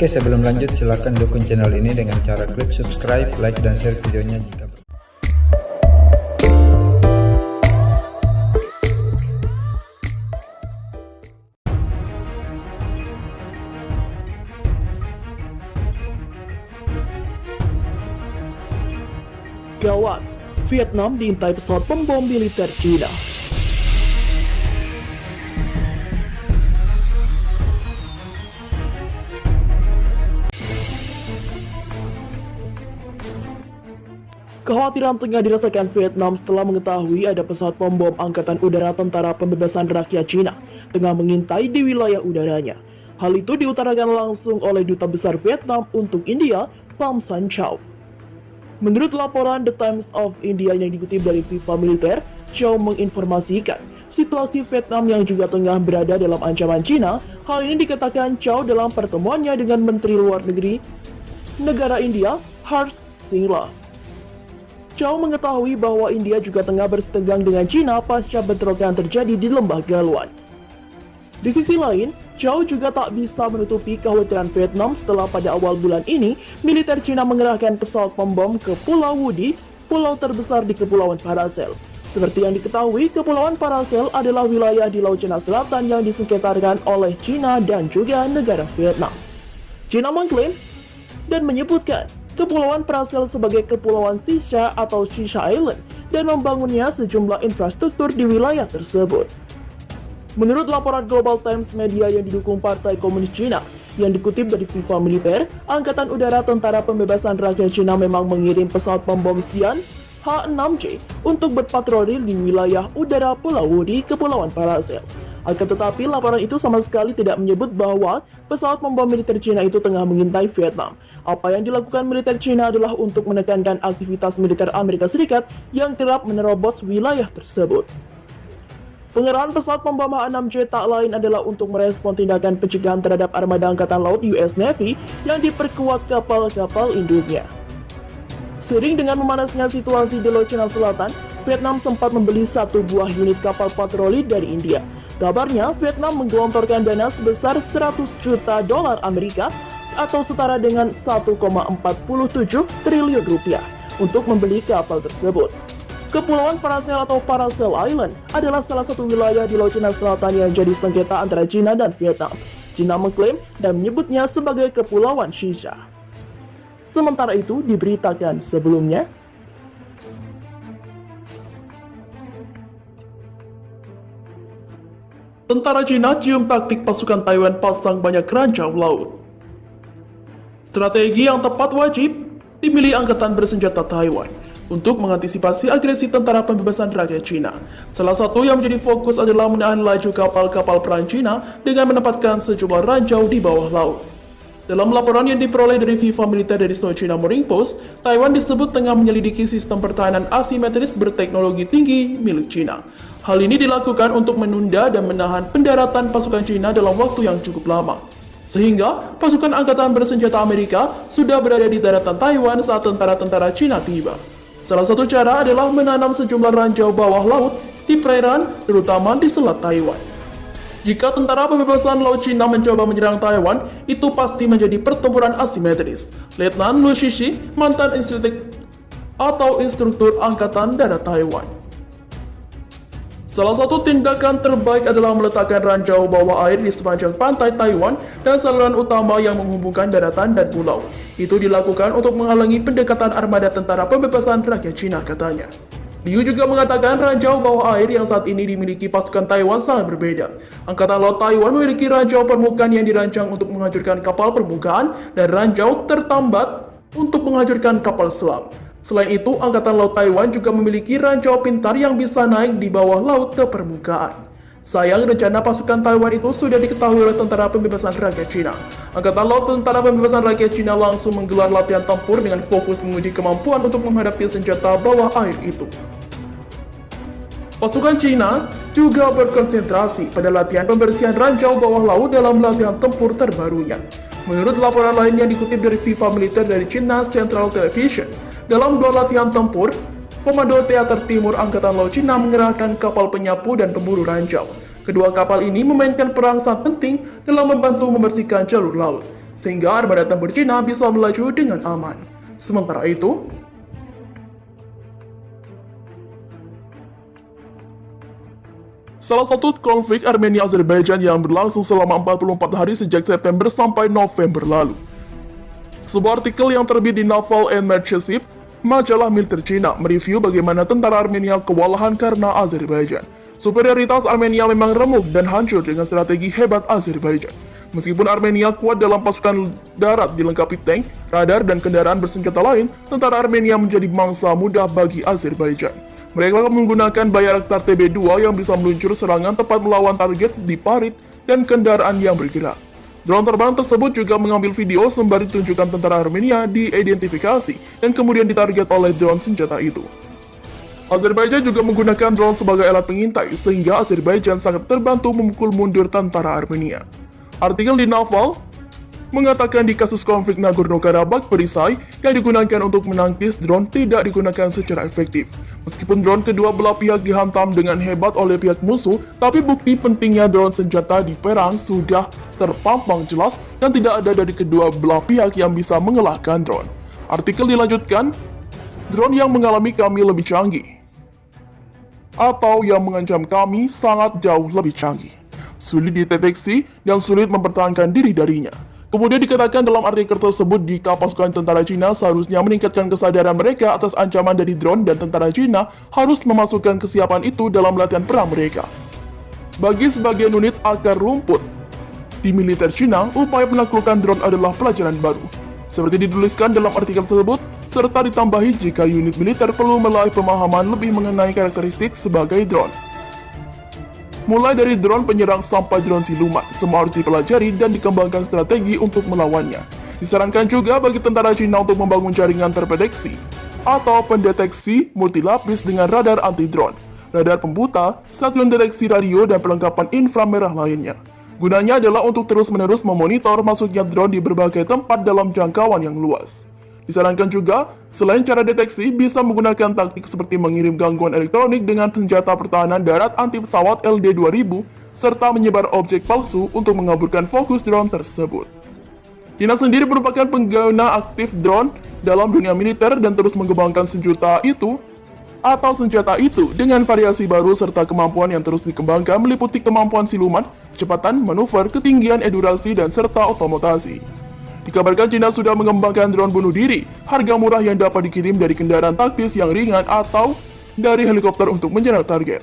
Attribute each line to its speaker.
Speaker 1: Oke, sebelum lanjut silahkan dukung channel ini dengan cara klik subscribe, like, dan share videonya jika
Speaker 2: Gawat, Vietnam diintai pesawat pembom militer Cina. Kekhawatiran tengah dirasakan Vietnam setelah mengetahui ada pesawat pembom Angkatan Udara Tentara Pembebasan Rakyat Cina tengah mengintai di wilayah udaranya. Hal itu diutarakan langsung oleh Duta Besar Vietnam untuk India, Pham San Chow. Menurut laporan The Times of India yang dikutip dari FIFA Militer, Chow menginformasikan situasi Vietnam yang juga tengah berada dalam ancaman Cina. Hal ini dikatakan Chow dalam pertemuannya dengan Menteri Luar Negeri negara India, Harsh Singla. Chow mengetahui bahwa India juga tengah bersetegang dengan Cina pasca bentrok yang terjadi di Lembah Galwan. Di sisi lain, Chow juga tak bisa menutupi kekhawatiran Vietnam setelah pada awal bulan ini, militer Cina mengerahkan pesawat pembom ke Pulau Wudi, pulau terbesar di Kepulauan Paracel. Seperti yang diketahui, Kepulauan Paracel adalah wilayah di Laut Cina Selatan yang disengketakan oleh Cina dan juga negara Vietnam. Cina mengklaim dan menyebutkan Kepulauan Paracel sebagai Kepulauan Sisha atau Shisha Island dan membangunnya sejumlah infrastruktur di wilayah tersebut. Menurut laporan Global Times Media yang didukung Partai Komunis Cina, yang dikutip dari FIFA Militer, Angkatan Udara Tentara Pembebasan Rakyat Cina memang mengirim pesawat pembom Xi'an H-6J untuk berpatroli di wilayah udara Pulau Wudi, Kepulauan Paracel. Akan tetapi, laporan itu sama sekali tidak menyebut bahwa pesawat pembom militer Cina itu tengah mengintai Vietnam. Apa yang dilakukan militer Cina adalah untuk menekankan aktivitas militer Amerika Serikat yang kerap menerobos wilayah tersebut. Pengerahan pesawat pembom H-6J tak lain adalah untuk merespon tindakan pencegahan terhadap armada Angkatan Laut US Navy yang diperkuat kapal-kapal induknya. Seiring dengan memanasnya situasi di Laut Cina Selatan, Vietnam sempat membeli satu buah unit kapal patroli dari India. Kabarnya, Vietnam menggelontorkan dana sebesar 100 juta dolar Amerika atau setara dengan 1,47 triliun rupiah untuk membeli kapal tersebut. Kepulauan Paracel atau Paracel Island adalah salah satu wilayah di Laut Cina Selatan yang jadi sengketa antara Cina dan Vietnam. Cina mengklaim dan menyebutnya sebagai Kepulauan Shisha. Sementara itu, diberitakan sebelumnya, tentara Cina cium taktik pasukan Taiwan pasang banyak ranjau laut. Strategi yang tepat wajib dimiliki Angkatan Bersenjata Taiwan untuk mengantisipasi agresi tentara pembebasan rakyat Cina. Salah satu yang menjadi fokus adalah menahan laju kapal-kapal perang Cina dengan menempatkan sejumlah ranjau di bawah laut. Dalam laporan yang diperoleh dari FIFA Militer dari South China Morning Post, Taiwan disebut tengah menyelidiki sistem pertahanan asimetris berteknologi tinggi milik Cina. Hal ini dilakukan untuk menunda dan menahan pendaratan pasukan Cina dalam waktu yang cukup lama. Sehingga pasukan angkatan bersenjata Amerika sudah berada di daratan Taiwan saat tentara-tentara Cina tiba. Salah satu cara adalah menanam sejumlah ranjau bawah laut di perairan, terutama di Selat Taiwan. Jika tentara pembebasan laut Cina mencoba menyerang Taiwan, itu pasti menjadi pertempuran asimetris. Letnan Lu Shishi, mantan instruktur Angkatan Darat Taiwan. Salah satu tindakan terbaik adalah meletakkan ranjau bawah air di sepanjang pantai Taiwan dan saluran utama yang menghubungkan daratan dan pulau. Itu dilakukan untuk menghalangi pendekatan armada tentara pembebasan rakyat Cina, katanya. Liu juga mengatakan ranjau bawah air yang saat ini dimiliki pasukan Taiwan sangat berbeda. Angkatan Laut Taiwan memiliki ranjau permukaan yang dirancang untuk menghancurkan kapal permukaan dan ranjau tertambat untuk menghancurkan kapal selam. Selain itu, Angkatan Laut Taiwan juga memiliki ranjau pintar yang bisa naik di bawah laut ke permukaan. Sayang, rencana pasukan Taiwan itu sudah diketahui oleh Tentara Pembebasan Rakyat Cina. Angkatan Laut Tentara Pembebasan Rakyat Cina langsung menggelar latihan tempur dengan fokus menguji kemampuan untuk menghadapi senjata bawah air itu. Pasukan Cina juga berkonsentrasi pada latihan pembersihan ranjau bawah laut dalam latihan tempur terbarunya. Menurut laporan lain yang dikutip dari FIFA Militer dari China Central Television, dalam dua latihan tempur, Komando Teater Timur Angkatan Laut Cina mengerahkan kapal penyapu dan pemburu ranjau. Kedua kapal ini memainkan peran sangat penting dalam membantu membersihkan jalur laut.
Speaker 3: sehingga armada tempur Cina bisa melaju dengan aman. Sementara itu, salah satu konflik Armenia-Azerbaijan yang berlangsung selama 44 hari sejak September sampai November lalu. Sebuah artikel yang terbit di Naval and Marcheship, majalah militer Cina, mereview bagaimana tentara Armenia kewalahan karena Azerbaijan. Superioritas Armenia memang remuk dan hancur dengan strategi hebat Azerbaijan. Meskipun Armenia kuat dalam pasukan darat dilengkapi tank, radar, dan kendaraan bersenjata lain, tentara Armenia menjadi mangsa mudah bagi Azerbaijan. Mereka menggunakan Bayraktar TB2 yang bisa meluncur serangan tepat melawan target di parit dan kendaraan yang bergerak. Drone terbang tersebut juga mengambil video sembari ditunjukkan tentara Armenia diidentifikasi dan kemudian ditarget oleh drone senjata itu. Azerbaijan juga menggunakan drone sebagai alat pengintai sehingga Azerbaijan sangat terbantu memukul mundur tentara Armenia. Artikel di Naval mengatakan di kasus konflik Nagorno-Karabakh perisai yang digunakan untuk menangkis drone tidak digunakan secara efektif. Meskipun drone kedua belah pihak dihantam dengan hebat oleh pihak musuh, tapi bukti pentingnya drone senjata di perang sudah terpampang jelas dan tidak ada dari kedua belah pihak yang bisa mengalahkan drone. Artikel dilanjutkan, drone yang mengalami kami lebih canggih, atau yang mengancam kami sangat jauh lebih canggih, sulit dideteksi dan sulit mempertahankan diri darinya. Kemudian dikatakan dalam artikel tersebut jika pasukan tentara Cina seharusnya meningkatkan kesadaran mereka atas ancaman dari drone dan tentara Cina harus memasukkan kesiapan itu dalam latihan perang mereka. Bagi sebagian unit akar rumput di militer Cina, upaya penaklukan drone adalah pelajaran baru. Seperti dituliskan dalam artikel tersebut, serta ditambahi jika unit militer perlu meraih pemahaman lebih mengenai karakteristik sebagai drone. Mulai dari drone penyerang sampai drone siluman, semua harus dipelajari dan dikembangkan strategi untuk melawannya. Disarankan juga bagi tentara Cina untuk membangun jaringan terdeteksi atau pendeteksi multilapis dengan radar anti-drone, radar pembuta, stasiun deteksi radio, dan perlengkapan inframerah lainnya. Gunanya adalah untuk terus-menerus memonitor masuknya drone di berbagai tempat dalam jangkauan yang luas. Disarankan juga, selain cara deteksi, bisa menggunakan taktik seperti mengirim gangguan elektronik dengan senjata pertahanan darat anti-pesawat LD-2000, serta menyebar objek palsu untuk mengaburkan fokus drone tersebut. Cina sendiri merupakan pengguna aktif drone dalam dunia militer dan terus mengembangkan senjata itu dengan variasi baru serta kemampuan yang terus dikembangkan meliputi kemampuan siluman, kecepatan, manuver, ketinggian, edurasi, dan serta otomotasi. Dikabarkan Cina sudah mengembangkan drone bunuh diri, harga murah yang dapat dikirim dari kendaraan taktis yang ringan atau dari helikopter untuk menyerang target.